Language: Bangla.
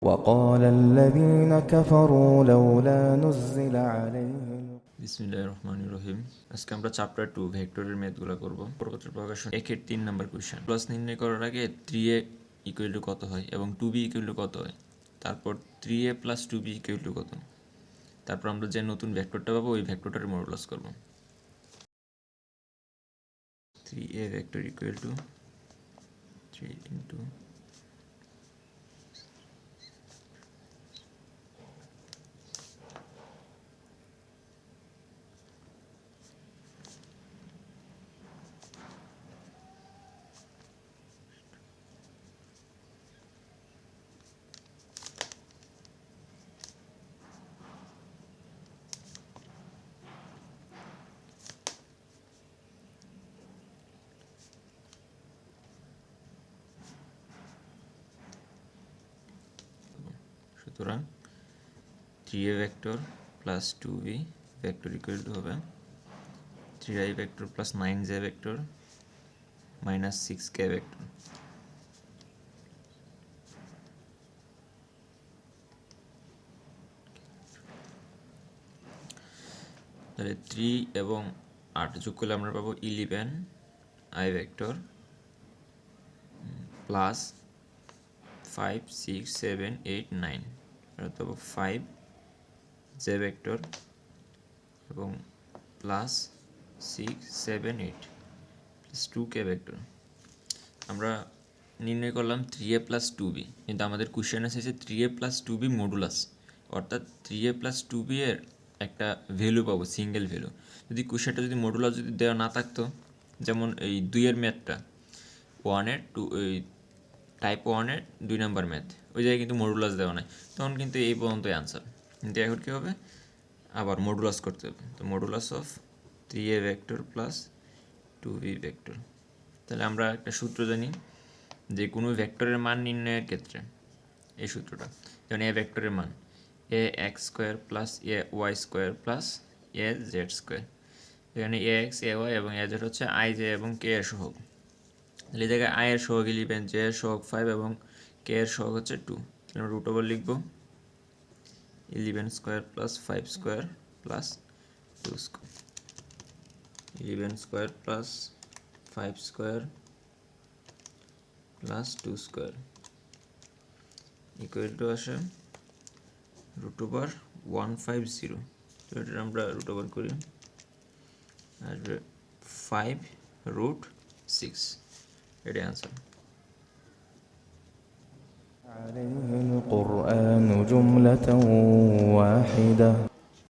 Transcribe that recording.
وقال الذين كفروا لولا نزل عليه বিসমিল্লাহির রহমানির রহিম। আজকে আমরা চ্যাপ্টার 2 ভেক্টরের ম্যাথগুলো করব। পরবর্তী প্রকাশন 1 এর 3 নাম্বার কোশ্চেন। প্লাস নির্ণয় করার আগে 3a ইকুয়াল টু কত হয় এবং 2b ইকুয়াল টু কত হয়, তারপর 3a plus 2b equal to কত, তারপর আমরা যে নতুন ভেক্টরটা পাবো ওই ভেক্টরটার মডুলাস করব। 3a vector equal to 3 into সুতরাং 3a vector plus 2b vector equal to হবে 3i vector plus 9j vector minus 6k vector. তাহলে 3 এবং 8 যোগ করলে আমরা পাবো 11i ভেক্টর প্লাস 5 6 7 8 9 এটা পাবো 5j ভেক্টর এবং প্লাস 6 7 8 প্লাস 2k ভেক্টর। আমরা নির্ণয় করলাম 3a প্লাস 2b, কিন্তু আমাদের কোশ্চেন এসেছে 3a প্লাস 2b মডুলাস, অর্থাৎ 3a প্লাস 2b এর একটা ভ্যালু পাবো, সিঙ্গেল ভ্যালু। যদি কোশ্চেনটা যদি মডুলাস যদি দেওয়া না থাকতো, যেমন এই 2 এর ম্যাথটা 1-এর 2 এই টাইপ 1-এর 2 নাম্বার ম্যাথ, ওই জায়গায় কিন্তু মডুলাস দেওয়া নাই, তখন কিন্তু এই পর্যন্তই আনসার। কিন্তু এখন কী হবে, আবার মডুলাস করতে হবে। তো modulus of 3a vector plus 2b vector. তাহলে আমরা একটা সূত্র জানি যে কোনো ভেক্টরের মান নির্ণয়ের ক্ষেত্রে, এই সূত্রটা, যেমন এ ভেক্টরের মান A X square plus A Y square plus A Z square. এখানে এ এক্স এ ওয়াই এবং এ জেড হচ্ছে আই জে এবং কে এর সহগ। তাহলে এই জায়গায় আই এর সহগ 11, জে এর সহগ 5 এবং কে এর সহগ হচ্ছে 2। তাহলে আমরা রুট ওভার লিখব 11 square plus 5 square plus 2 square. 11 square plus 5 square plus 2 square equal to আসে রুট ওভার 150। তো এটা আমরা রুট ওভার করি, আসবে 5√6। এটাই আনসার। عليه القرآن جملة واحدة